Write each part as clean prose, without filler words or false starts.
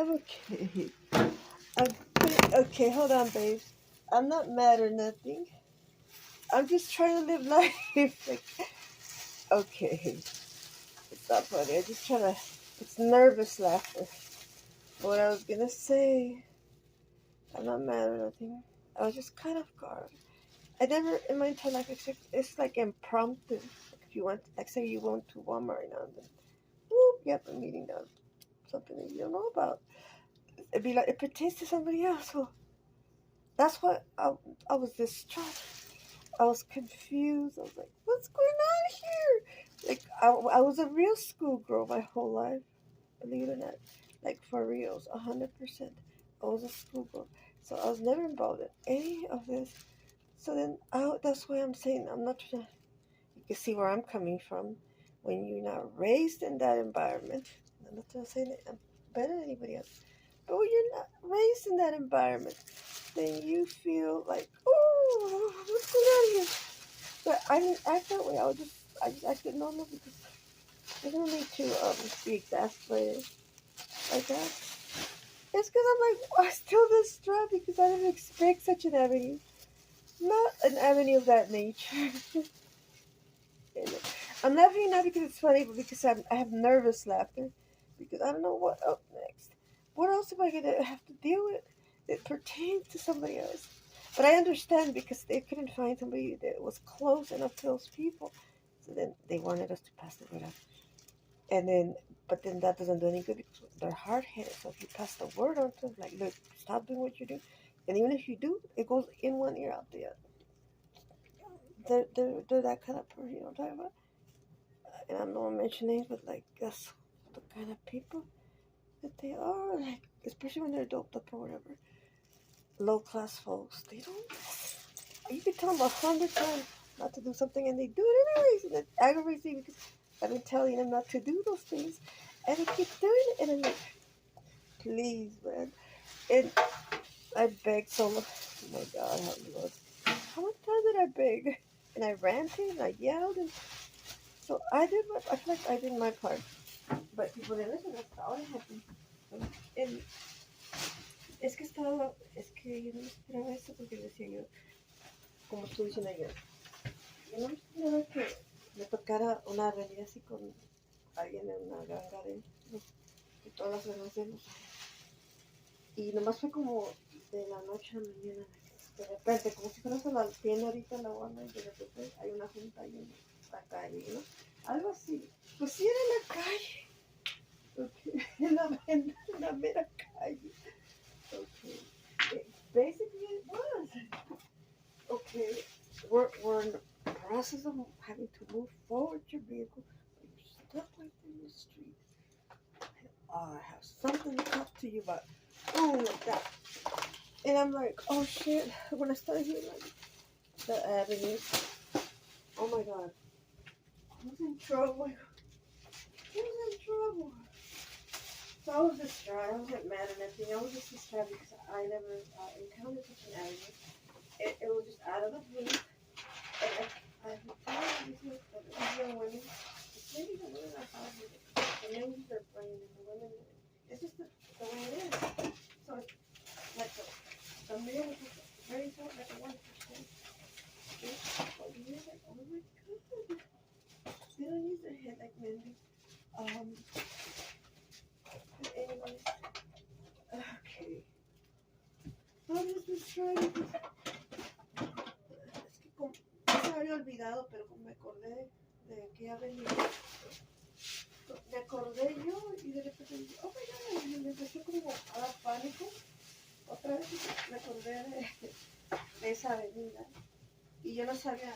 I'm okay. Okay, hold on, babes. I'm not mad or nothing. I'm just trying to live life. Like, okay, it's not funny. I just trying to. It's nervous laughter. What I was gonna say. I'm not mad or nothing. I was just kind of guard. I never in my entire life it's like impromptu. Like if you want, like say you went to Walmart right now, and then whoop, yep, I'm meeting down something that you don't know about. It'd be like it pertains to somebody else. So that's what I was distraught. I was confused. I was like, what's going on here? Like I was a real schoolgirl my whole life. Believe it or not, like for reals, 100%. I was a schoolgirl, so I was never involved in any of this. So then, that's why I'm saying I'm not trying to. You can see where I'm coming from. When you're not raised in that environment, I'm not trying to say that I'm better than anybody else, but when you're not raised in that environment, then you feel like, oh, what's going on here? But I didn't act that way. I just acted normal because there's no need to be exasperated like that. It's because I'm like, I still distraught because I didn't expect such an avenue. Not an avenue of that nature. I'm laughing not because it's funny, but because I have nervous laughter. Because I don't know what up next. What else am I going to have to deal with that pertains to somebody else? But I understand because they couldn't find somebody that was close enough to those people. So then they wanted us to pass the word on. And then, but then that doesn't do any good because they're hard headed. So if you pass the word on to them, like, look, stop doing what you do. And even if you do, it goes in one ear, out the other. They're that kind of person, you know what I'm talking about? And I don't want to mention names, but like, that's the kind of people that they are. Like, especially when they're doped up or whatever. Low class folks, they don't. You can tell them 100 times not to do something, and they do it anyways. And it aggravates me because I've been telling them not to do those things, and they keep doing it. And I'm like, please, man. And I begged so much. Oh my God, how much time did I beg? And I ranted and I yelled, and so I feel like I did my part. But people didn't listen, that's all that happened. And es que yo no me esperaba eso porque decía yo, como estoy diciendo ayer, yo no me esperaba que me tocara una realidad así con alguien en una ganga de todas las ganas de los. Y nomás fue como de la noche a la mañana, de repente, como si fueras a la tienda ahorita en la Walmart y de repente hay una junta ahí en la calle, ¿no? Algo así. Pues sí era en la calle. Okay. En la mera calle. Okay. Basically it was. Okay. We're in the process of having to move forward your vehicle. You're stuck like in the street. I have something to talk to you about. Oh, like that. And I'm like, oh shit. When I started hearing like the avenue, oh my God. I was in trouble. I was in trouble. So I was distraught. I wasn't mad or anything. I was just distraught because I never encountered such an avenue. It was just out of the blue. And I've been telling these young women, maybe the women are hard with it. The men use their brain and the women, it's just the way it is. So it's like the male is very short, like a 1%. But you're like, oh my God. They don't use their head like men do. But anyways, okay. I was just trying to. Es que como, se me había olvidado, pero como me acordé de que ya venía. Me acordé yo y de repente dije, oh my God, y me empezó como a dar pánico. Otra vez me acordé de esa avenida. Y yo no sabía,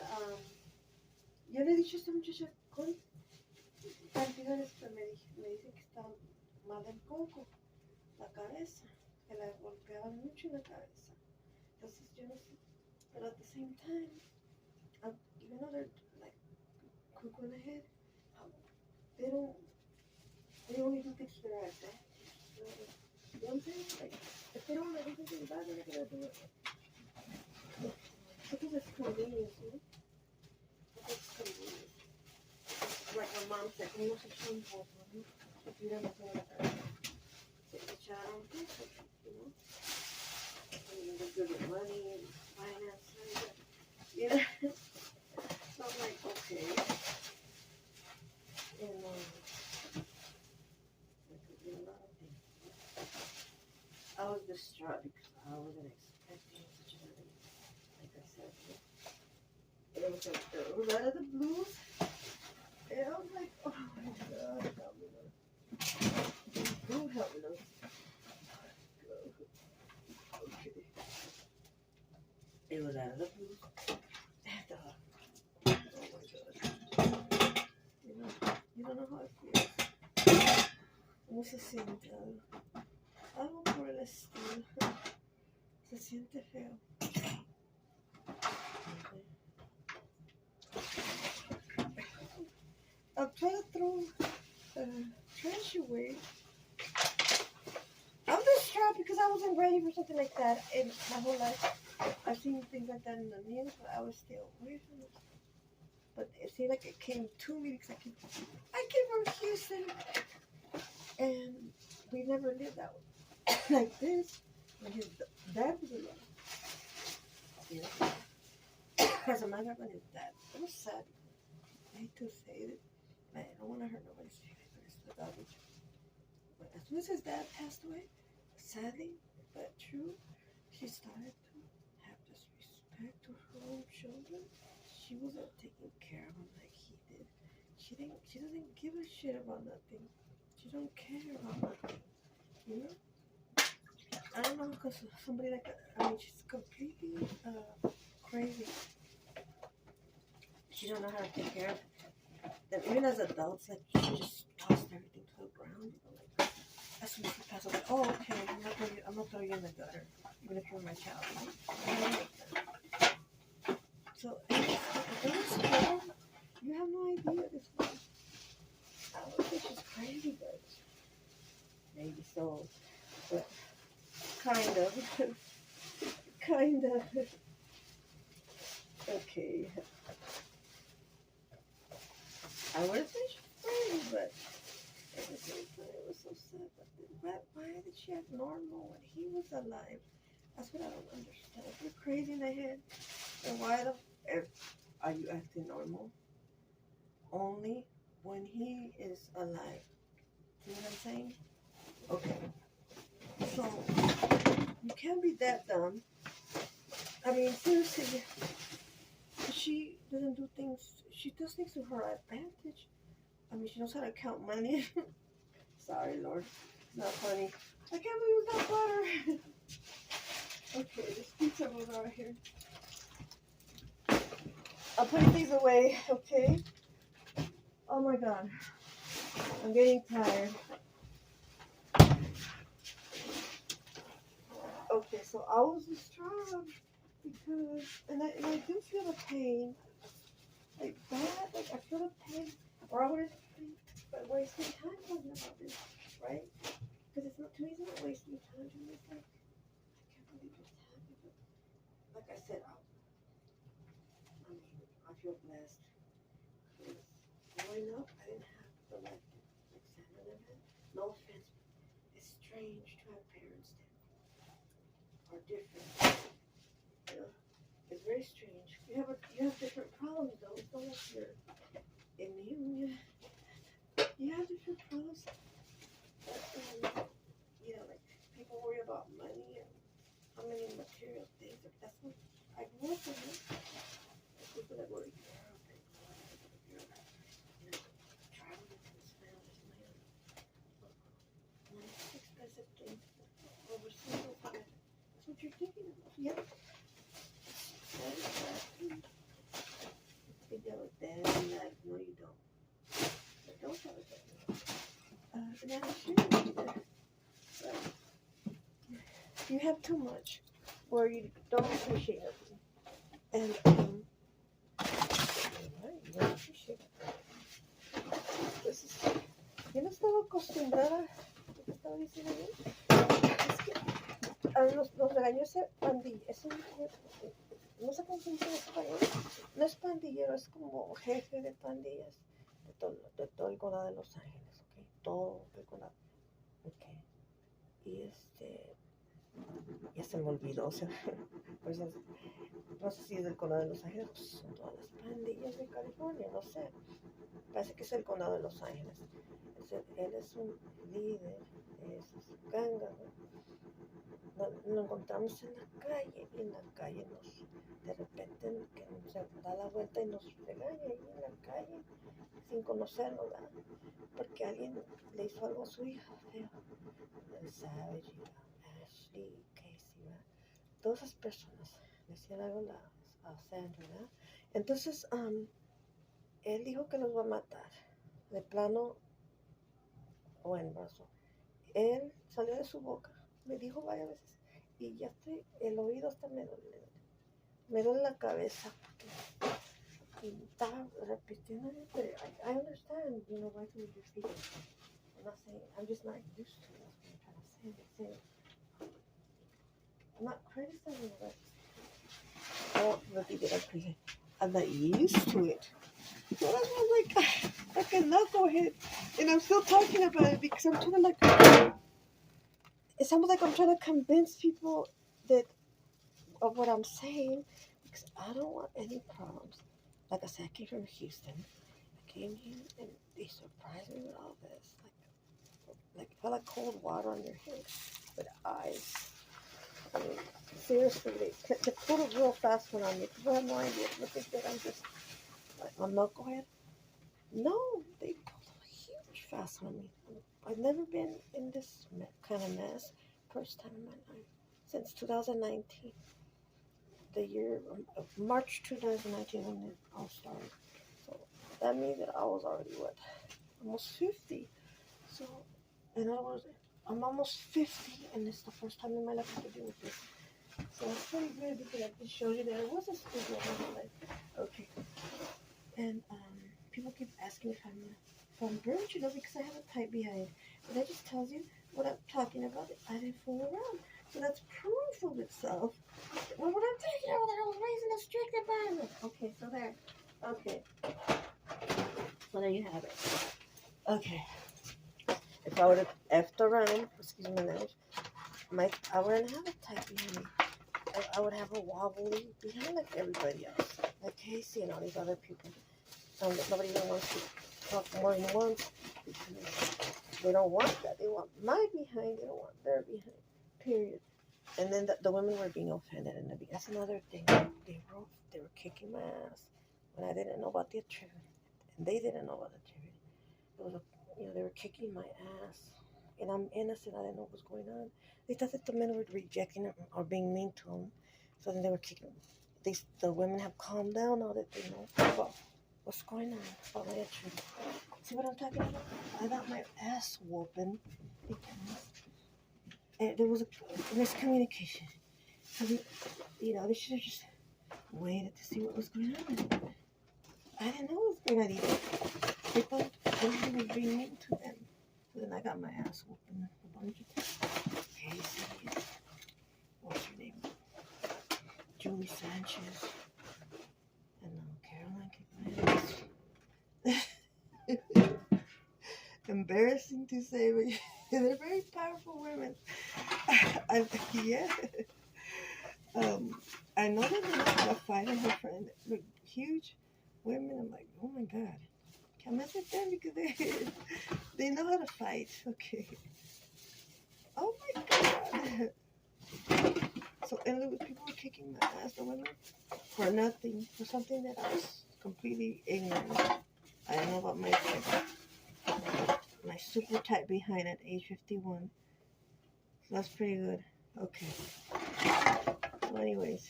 yo le he dicho a esta muchacha con cantidades que me dice que está mal del coco, la cabeza, que la golpeaban mucho en la cabeza. Entonces yo no sé, but at the same time, even though they're like quick on the head, they don't even think they're at that. You know what I'm saying? Like, if they don't want to do something bad, they're not gonna do it. Because it's convenience, you know? It's convenience. Like my mom said, no se son if you don't know what echaron peso, you know, and they're good with money and finance, you know. So I'm like, okay, and there could be a lot of things. I was distraught because I wasn't expecting such a thing. Like I said, it was like it was out of the blues, and I was like, oh my God, help me, Lord. Who help me, Lord? Okay. It was out of the blues. And, oh my God. You don't know how it feels. ¿Cómo se siente? Algo por el estilo. Se siente feo. I'll try to throw trash away. I'm distraught because I wasn't ready for something like that in my whole life. I've seen things like that in the news, but I was still away from it. But it seemed like it came to me because I came from Houston, and we never lived that way. Like this, when his dad was alive. Yeah. As a matter of fact, his dad. It was sad. I hate to say it. I don't want to hurt nobody's feelings, but it's the garbage. But as soon as his dad passed away, sadly but true, she started to have this respect to her own children. She wasn't taking care of them like he did. She doesn't give a shit about nothing. She don't care about nothing. You know? I don't know, because somebody like that, I mean, she's completely crazy. She don't know how to take care of them. Even as adults, like, she just tossed everything to the ground. You know, like, as soon as she passed away, oh, okay, I'm not throwing you in the gutter, even if you're my child. So, it was scary. You have no idea this one. I don't think she's crazy, but maybe so. But kind of. Kind of. Okay. I wouldn't say she's crazy, but at the same time, it was so sad. But why did she act normal when he was alive? That's what I don't understand. If you're crazy in the head, then why are you acting normal? Only when he is alive. You know what I'm saying? Okay. So, you can't be that dumb. I mean, seriously, she doesn't do things, she does things to her advantage. I mean, she knows how to count money. Sorry, Lord. It's not funny. I can't believe it's not butter. Okay, this pizza goes out here. I'm putting these away, okay? Oh my God. I'm getting tired. Okay, so I was distraught because, and I do feel the pain. Like that, like I feel the pain, or I wouldn't be wasting time talking about this, right? Because it's not, to me, it's not wasting time. To me, it's like, I can't believe this happened. But like I said, I feel blessed. Because growing up, I didn't have the life like Sandra had. No offense, but it's strange to have parents that are different. You know, it's very strange. You have different problems though. It's not like you're immune. You have different problems. But, you know, like people worry about money and how many material things. That's what I grew up with. Like people that go to Europe and you know, traveling to spend this money on expensive things overseas. That's what you're thinking of. Yep. You deal with that and that. No, you don't. But don't tell us that. And I shouldn't either. But you have too much, or you don't appreciate it. And, you don't appreciate it. Entonces, yo no estaba acostumbrada, lo que estaba diciendo yo, es que a los regañó ese pandilla, no sé cómo se dice en español, no es pandillero, es como jefe de pandillas de todo el condado de Los Ángeles, ¿ok? Todo el condado, ¿ok? y ya se me olvidó, o sea, pues, no sé si es del condado de Los Ángeles, pues son todas las pandillas de California, no sé, parece que es el condado de Los Ángeles. Él es un líder de esas gangas, ¿no? Lo encontramos en la calle, y en la calle de repente que se da la vuelta y nos regaña ahí en la calle, sin conocernos, ¿verdad? Porque alguien le hizo algo a su hija feo. El Savage, Ashley, Casey, ¿verdad? Todas esas personas le hacían algo a Sandra, ¿verdad? Entonces, él dijo que los va a matar. De plano, bueno, brazo. Él salió de su boca, me dijo varias veces, y ya el oído hasta me duele la cabeza. Y estaba repitiendo, pero I understand, why you repeat it. I'm not saying, I'm just not used to it. That's what I'm trying to say. I'm not criticizing it. Oh, repeat it, I'm not used to it. So that's why I'm like, okay, now go ahead. And I'm still talking about it because I'm trying to it sounds like I'm trying to convince people of what I'm saying, because I don't want any problems. Like I said, I came from Houston. I came here and they surprised me with all this. Like it felt like cold water on your head with ice. I mean, seriously, they pulled a real fast one on me. People have no idea. They think that I'm just like a knucklehead. No, they pulled a huge fast one on me. I've never been in this kind of mess. First time in my life since 2019. The year of March 2019 when it all started. So that means that I was already almost 50. So I'm almost 50, and it's the first time in my life I have to deal with this. So that's pretty good because I just showed you that it was a struggle in my life. Okay. And people keep asking if I'm from Birch, because I have a type behind. But that just tells you what I'm talking about. I didn't fool around. So that's proof of itself. Well, what I'm talking about, that I was raised in a strict environment. Okay, so there. Okay. So there you have it. Okay. If I would have effed around, excuse my language, I wouldn't have a type behind me. I would have a wobbly behind like everybody else. Like Casey and all these other people. Nobody even wants to talk more than once because they don't want that. They want my behind. They don't want their behind. Period. And then the women were being offended, and that's another thing. They were kicking my ass when I didn't know about the attribute, and they didn't know about the attribute. It was they were kicking my ass, and I'm innocent. I didn't know what was going on. They thought that the men were rejecting them or being mean to them, so then they were kicking. The women have calmed down now that they know about what's going on about my attribute. See what I'm talking about? I got my ass whooping because there was a miscommunication. So they should have just waited to see what was going on. I didn't know what was going on either. They thought everything was being mean to them. So then I got my ass whooping a bunch of times. Casey, what's her name? Julie Sanchez. And Caroline kicked my ass. Embarrassing to say, but they're very powerful women. Yeah. I know that they're not gonna fight her friend. Look, huge women. I'm like, oh my god, can't mess with them because they know how to fight. Okay. Oh my god. So and people were kicking my ass, the women, for nothing, for something that I was completely ignorant of. I didn't know about my super tight behind at age 51. So that's pretty good. Okay. So anyways,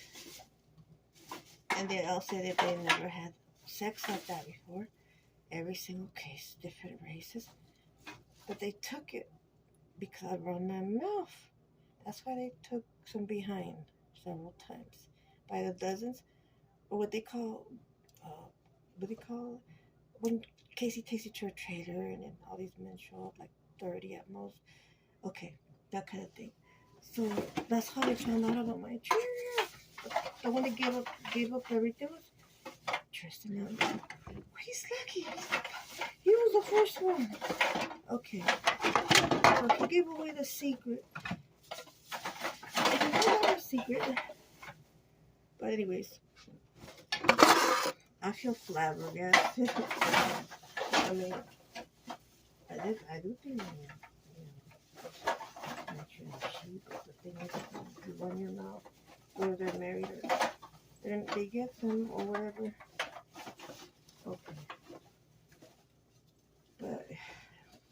and they all said that they never had sex like that before. Every single case, different races. But they took it because I run my mouth. That's why they took some behind several times. By the dozens. Or what they call when Casey takes you to a trailer and then all these men show up, like 30 at most. Okay, that kind of thing. So that's how they found out about my trailer. The one that gave up everything was Tristan Young. He's lucky. He was the first one. Okay. So he gave away the secret. It's not a secret. But anyways, I feel flabbergasted. I mean, I do think, mention sheep, but the thing is, you run your mouth, whether they're married or they get them or whatever. Okay. But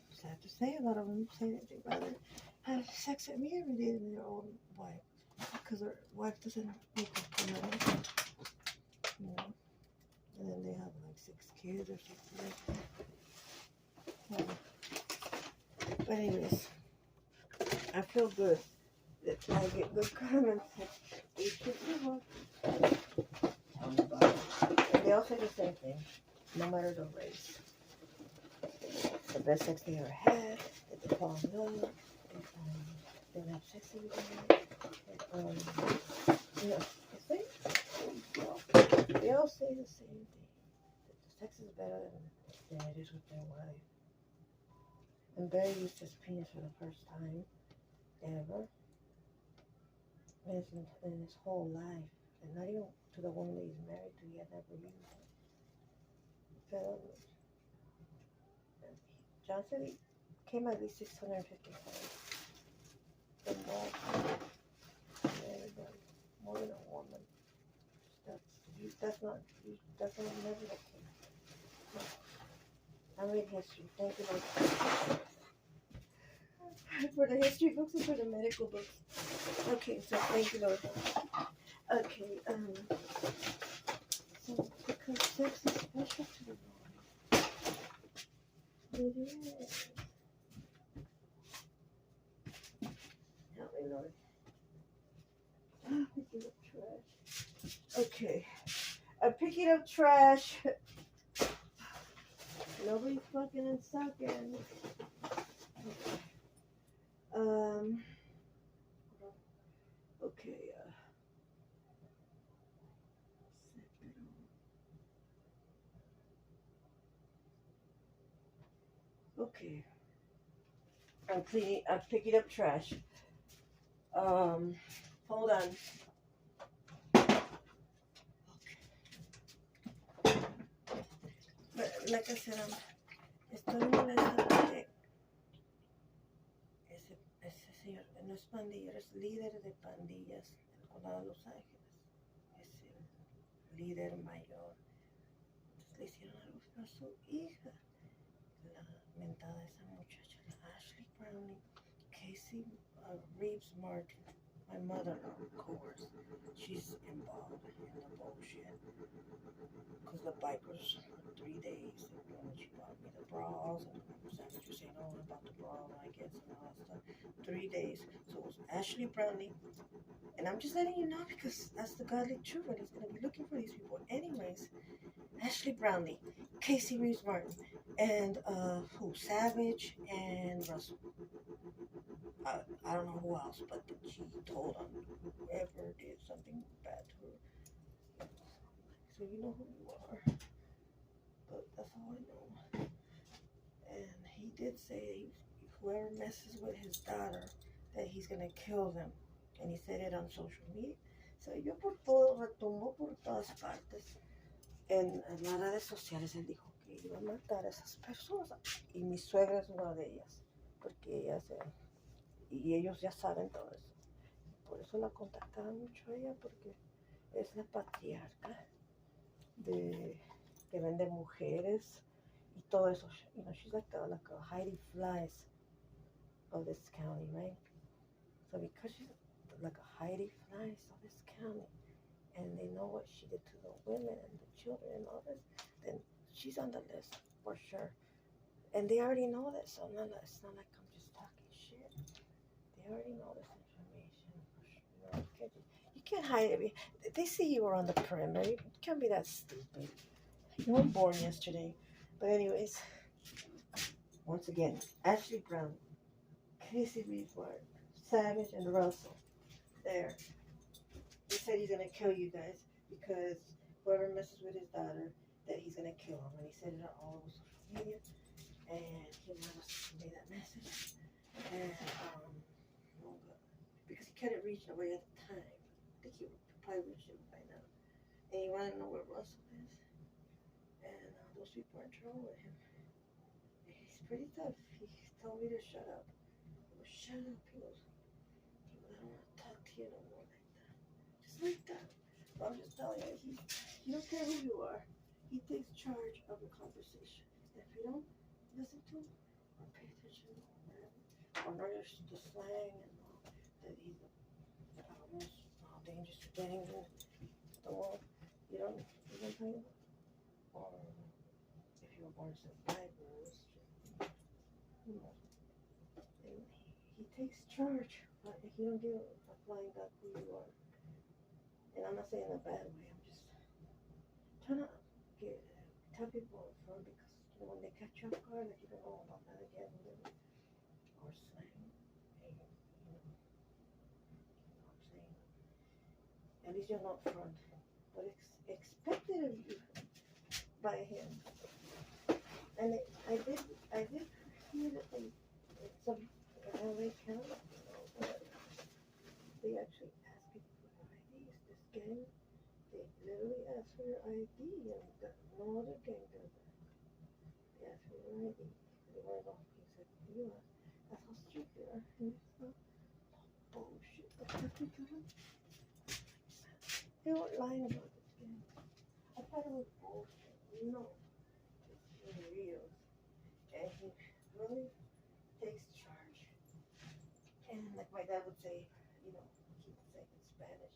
sad to say, a lot of them say that they'd rather have sex with me every day than their own wife, because their wife doesn't make them money, you know. And then they have like 6 kids or something like that. But anyways, I feel good that I get good comments. They should be and they all say the same thing, no matter the race. The best sex they ever had, that they fall in love, they have sex every day. You know, they all say the same thing. That the sex is better than it is with their wife. And Barry used his penis for the first time ever in his whole life. And not even to the woman that he's married to, he had never used it. So, John said he came at least 650 times. More than a woman. That's not never the case. I read history. Thank you, Lord. For the history books and for the medical books. Okay, so thank you, Lord. Okay, so because sex is special to the Lord. It is. Help me, Lord. I'm picking up trash. Okay. I'm picking up trash. Nobody's fucking and sucking. Okay, okay. I'm picking up trash. Hold on. But like I said, estoy molesta porque ese señor no es pandillero, es líder de pandillas del condado de Los Ángeles. Es el líder mayor. Entonces le hicieron algo a su hija. La mentada esa muchacha, la Ashley Browning, Casey Reeves Martin. My mother, of course, she's involved in the bullshit. Because the bikers, for 3 days, when she bought me the bras, and Sandra was saying all about the bra blankets and all that stuff. 3 days. So it was Ashley Brownlee. And I'm just letting you know because that's the godly truth, and he's going to be looking for these people. Anyways, Ashley Brownlee, Casey Reeves Martin, and Savage and Russell. I don't know who else, but she told on whoever did something bad to her. So you know who you are. But that's all I know. And he did say whoever messes with his daughter, that he's gonna kill them. And he said it on social media. So yo por todo retumbó por todas partes. En las redes sociales él dijo que iba a matar a esas personas. Y mi suegra es una de ellas. Porque ella y ellos ya saben todo eso. Por eso la contactaba mucho a ella, porque es la patriarca que vende mujeres y todo eso. You know, she's like a Heidi Fleiss of this county, right? So because she's like a Heidi Fleiss of this county, and they know what she did to the women and the children and all this, then she's on the list for sure. And they already know that, so it's not like I'm just talking shit. They already know this information. You know, you can't hide it. They see you were on the perimeter. You can't be that stupid. You weren't born yesterday. But anyways, once again, Ashley Brown, Casey Reeves Martin, Savage, and Russell. There. He said he's gonna kill you guys because whoever messes with his daughter, that he's gonna kill him. And he said it all over social media. And he made that message. And because he couldn't reach nobody at the time. I think he probably reached him by now. And he wanted to know where Russell is. And those people are in trouble with him. And he's pretty tough. He told me to shut up. I was, shut up. He goes, I don't want to talk to you no more like that. Just like that. But I'm just telling you, he don't care who you are. He takes charge of the conversation. And if you don't listen to him or pay attention or notice the slang and all, that he's almost dangerous things in the world, you don't pay him. Or if you were born to survive rules, you know, he takes charge. He don't give a flying duck who you are. And I'm not saying in a bad way. I'm just trying to tell people in front because when they catch you off guard, like you don't know about that again, or slang, and, you know what I'm saying. At least you're not front, but it's expected of you by him. And I did hear that it's some LA County, but they actually ask people for their IDs. This gang, they literally ask for your ID, and no other gang does that. They ask for your ID. They want to know who you said you are. That's how strict they are. And it's not bullshit. But that's because they weren't lying about this gang. I thought it was bullshit. No, it's real. And he really takes charge. And like my dad would say, you know, he would say in Spanish,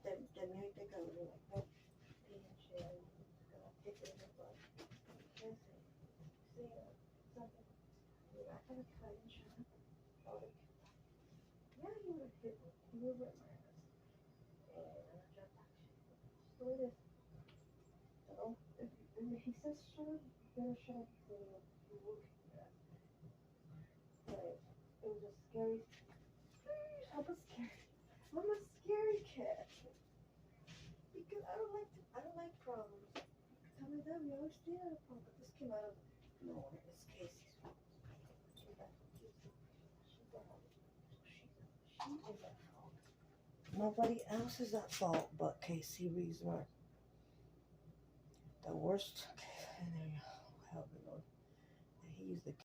the music I was like, no, pinche, gonna kick it in the butt. Say something. You're not gonna try and shut up. Oh, yeah, you would hit me. You would whip my ass. And I'm not trying to talk shit. So it is. So if he says shut up, you better shut up before you will kick your ass. But it was a scary. I'm a scary cat. Because I don't like problems. Tell me that we always stay out of problem, but this came out of nowhere. It's Casey's fault. She's at fault. Nobody else is at fault but Casey Reesmark. The worst. Okay, there you go. Help me, Lord. He used the